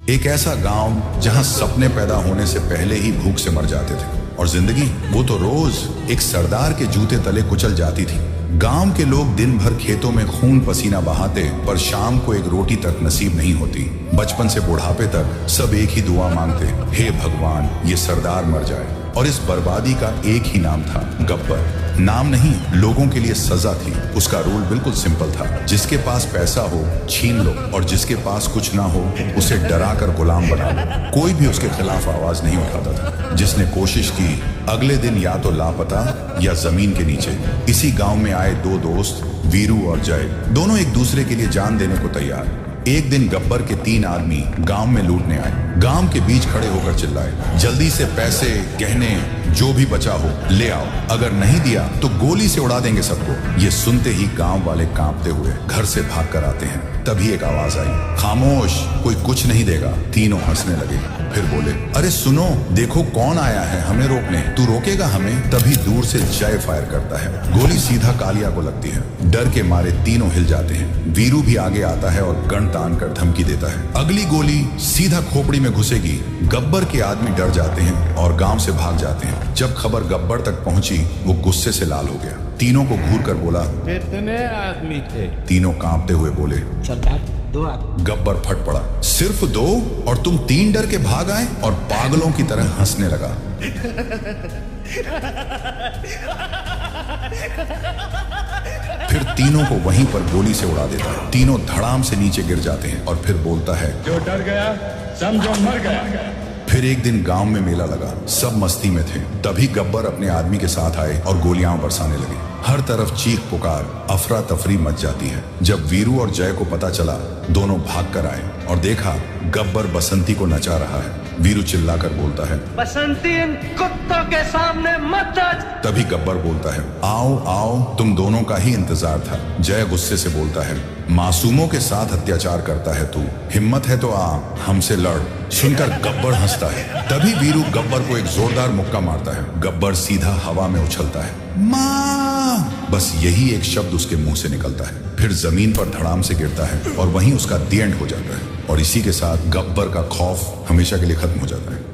एक ऐसा गांव जहां सपने पैदा होने से पहले ही भूख से मर जाते थे, और जिंदगी वो तो रोज एक सरदार के जूते तले कुचल जाती थी। गांव के लोग दिन भर खेतों में खून पसीना बहाते, पर शाम को एक रोटी तक नसीब नहीं होती। बचपन से बुढ़ापे तक सब एक ही दुआ मांगते, हे भगवान ये सरदार मर जाए। और इस बर्बादी का एक ही नाम था, गब्बर। नाम नहीं, लोगों के लिए सजा थी। उसका रूल बिल्कुल सिंपल था, जिसके पास पैसा हो छीन लो, और जिसके पास कुछ ना हो उसे डरा कर गुलाम बना लो। कोई भी उसके खिलाफ आवाज नहीं उठाता था। जिसने कोशिश की अगले दिन या तो लापता या जमीन के नीचे। इसी गांव में आए दो दोस्त, वीरू और जय, दोनों एक दूसरे के लिए जान देने को तैयार। एक दिन गब्बर के 3 आदमी गांव में लूटने आए। गांव के बीच खड़े होकर चिल्लाए, जल्दी से पैसे गहने जो भी बचा हो ले आओ, अगर नहीं दिया तो गोली से उड़ा देंगे सबको। ये सुनते ही गांव वाले कांपते हुए घर से भाग कर आते हैं। तभी एक आवाज आई, खामोश, कोई कुछ नहीं देगा। तीनों हंसने लगे, फिर बोले, अरे सुनो, देखो कौन आया है हमें रोकने, तू रोकेगा हमें? तभी दूर से जय फायर करता है। गोली सीधा कालिया को लगती है। डर के मारे तीनों हिल जाते हैं। वीरू भी आगे आता है और गन तान कर धमकी देता है, अगली गोली सीधा खोपड़ी में घुसेगी। गब्बर के आदमी डर जाते हैं और गांव से भाग जाते हैं। जब खबर गब्बर तक पहुंची, वो गुस्से से लाल हो गया। तीनों को घूर कर बोला, कितने आदमी थे? तीनों कांपते हुए बोले, सरदार 2 आदमी। गब्बर फट पड़ा, सिर्फ 2? और तुम 3 डर के भाग आए? और पागलों की तरह हंसने लगा। फिर तीनों को वहीं पर गोली से उड़ा देता है। तीनों धड़ाम से नीचे गिर जाते हैं और फिर बोलता है, जो डर गया समझो मर गया। फिर एक दिन गांव में मेला लगा, सब मस्ती में थे। तभी गब्बर अपने आदमी के साथ आए और गोलियां बरसाने लगे। हर तरफ चीख पुकार, अफरा तफरी मच जाती है। जब वीरू और जय को पता चला, दोनों भाग कर आए और देखा गब्बर बसंती को नचा रहा है। वीरू चिल्लाकर बोलता है, बसंती इन कुत्तों के सामने मत नाच। तभी गब्बर बोलता है, आओ आओ, तुम दोनों का ही इंतजार था। जय गुस्से से बोलता है, मासूमों के साथ अत्याचार करता है तू, हिम्मत है तो आ हमसे लड़। सुनकर गब्बर हंसता है। तभी वीरू गब्बर को एक जोरदार मुक्का मारता है। गब्बर सीधा हवा में उछलता है, माँ, बस यही एक शब्द उसके मुंह से निकलता है। फिर जमीन पर धड़ाम से गिरता है और वहीं उसका दी एंड हो जाता है। और इसी के साथ गब्बर का खौफ हमेशा के लिए खत्म हो जाता है।